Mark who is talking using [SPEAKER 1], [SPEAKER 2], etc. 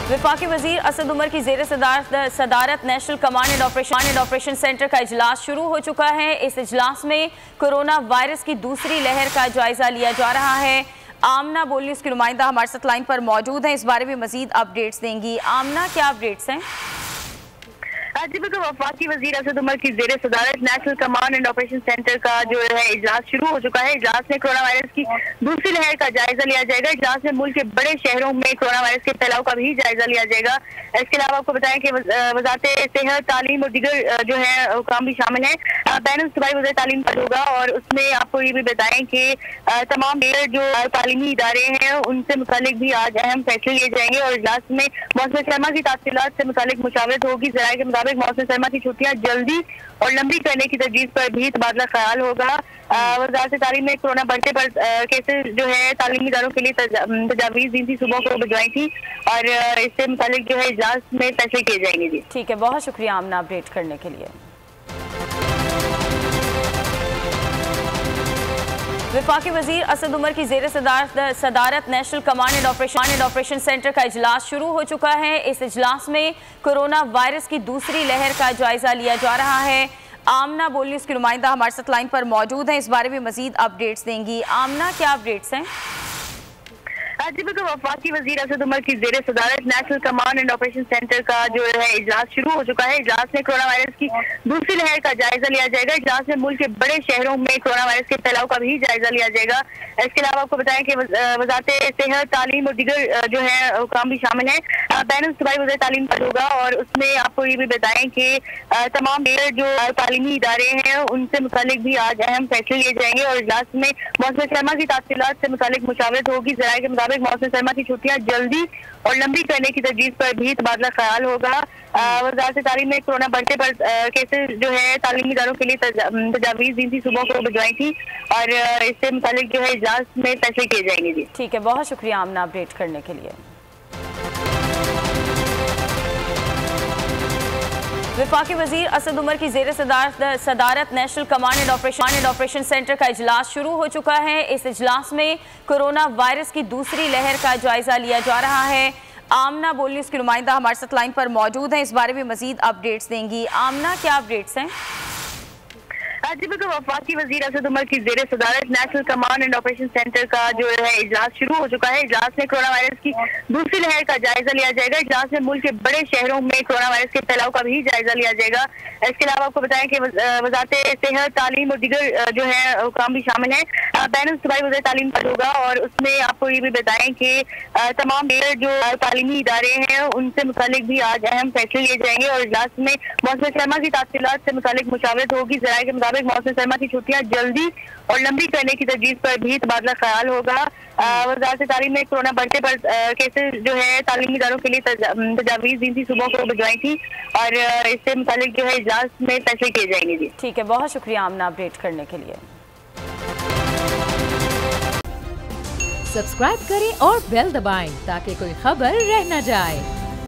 [SPEAKER 1] वफाकी वजीर असद उमर की ज़ेर सदारत national command and operation centre का इजलास शुरू हो चुका है। इस इजलास में कोरोना वायरस की दूसरी लहर का जायजा लिया जा रहा है। आमना बोल न्यूज़ की नुमाइंदा हमारे साथ लाइन पर मौजूद हैं, इस बारे में मजीद अपडेट्स देंगी। आमना, क्या अपडेट्स हैं?
[SPEAKER 2] जी बिल्कुल, वफाकी वजीर असद उमर की ज़ेर सदारत national command and operation centre का जो है इजलास शुरू हो चुका है। इजलास में कोरोना वायरस की दूसरी लहर का जायजा लिया जाएगा। इजलास में मुल्क के बड़े शहरों में कोरोना वायरस के फैलाव का भी जायजा लिया जाएगा। इसके अलावा आपको बताएं कि वजारत सेहत, तालीम और दीगर जो है काम भी शामिल है। बैनुल सूबाई वज़ीर तालीम पर होगा और उसमें आपको ये भी बताएं कि तमाम जो तालीमी इदारे हैं उनसे मुतालिक भी आज अहम फैसले लिए जाएंगे और इजलास में मौसम सरमा की ताफसीलात से मुतालिक मुशावरत होगी। ज़राए के मुताबिक मौसम सरमा की छुट्टियां जल्दी और लंबी करने की तजवीज़ पर भी तबादला ख्याल होगा। वज़ारत तालीम में कोरोना बढ़ते पर केसेस जो है तालीमी इदारों के लिए तजावीज़ दी थी, सुबह को भिजवाई थी और इससे मुतालिक जो है इजलास में फैसले किए जाएंगे। जी
[SPEAKER 1] ठीक है, बहुत शुक्रिया आमना अपडेट करने के लिए। वफाकी वजीर असद उमर की ज़ेर सदारत national command and operation centre का इजलास शुरू हो चुका है। इस इजलास में कोरोना वायरस की दूसरी लहर का जायजा लिया जा रहा है। आमना बोल न्यूज़ की नुमाइंदा हमारे साथ लाइन पर मौजूद हैं, इस बारे में मजीद अपडेट्स देंगी। आमना, क्या अपडेट्स हैं?
[SPEAKER 2] जी बिल्कुल, वफाकी वजीर असद उमर की ज़ेर सदारत national command and operation centre का जो है इजलास शुरू हो चुका है। इजलास में कोरोना वायरस की दूसरी लहर का जायजा लिया जाएगा। इजलास में मुल्क के बड़े शहरों में कोरोना वायरस के फैलाव का भी जायजा लिया जाएगा। इसके अलावा आपको बताएं कि वजारत सेहत, तालीम और दीगर जो है काम भी शामिल है। बैनुल सूबाई वज़ीर तालीम पर होगा और उसमें आपको ये भी बताएं कि तमाम जो तालीमी इदारे हैं उनसे मुतालिक भी आज अहम फैसले लिए जाएंगे और इजलास में मौसम सरमा की ताफसीलात से मुतालिक मुशावरत होगी। ज़राए के मुताबिक मौसम सरमा की छुट्टियां जल्दी और लंबी करने की तजवीज़ पर भी तबादला ख्याल होगा। वज़ारत तालीम में कोरोना बढ़ते पर केसेस जो है तालीमी इदारों के लिए तजावीज़ दी थी, सुबह को भिजवाई थी और इससे मुतालिक जो है इजलास में फैसले किए जाएंगे। जी
[SPEAKER 1] ठीक है, बहुत शुक्रिया आमना अपडेट करने के लिए। वफाकी वजीर असद उमर की ज़ेर सदारत national command and operation centre का इजलास शुरू हो चुका है। इस इजलास में कोरोना वायरस की दूसरी लहर का जायजा लिया जा रहा है। आमना बोल न्यूज़ की नुमाइंदा हमारे साथ लाइन पर मौजूद हैं, इस बारे में मजीद अपडेट्स देंगी। आमना, क्या अपडेट्स हैं?
[SPEAKER 2] जी बिल्कुल, वफाकी वजीर असद उमर की ज़ेर सदारत national command and operation centre का जो है इजलास शुरू हो चुका है। इजलास में कोरोना वायरस की दूसरी लहर का जायजा लिया जाएगा। इजलास में मुल्क के बड़े शहरों में कोरोना वायरस के फैलाव का भी जायजा लिया जाएगा। इसके अलावा आपको बताएं कि वजारत सेहत, तालीम और दीगर जो है काम भी शामिल है। बैनुल सूबाई वज़ीर तालीम पर होगा और उसमें आपको ये भी बताएं कि तमाम जो तालीमी इदारे हैं उनसे मुतालिक भी आज अहम फैसले लिए जाएंगे और इजलास में मौसम सरमा की ताफसीलात से मुतालिक मुशावरत होगी। ज़राए के मुताबिक मौसम सरमा की छुट्टियां जल्दी और लंबी करने की तजवीज़ पर भी तबादला ख्याल होगा। वज़ारत तालीम में कोरोना बढ़ते पर केसेस जो है तालीमी इदारों के लिए तजावीज़ दी थी, सुबह को भिजवाई थी और इससे मुतालिक जो है इजलास में फैसले किए जाएंगे। जी
[SPEAKER 1] ठीक है, बहुत शुक्रिया आमना अपडेट करने के लिए।
[SPEAKER 3] सब्सक्राइब करें और बेल दबाएं ताकि कोई खबर रह न जाए।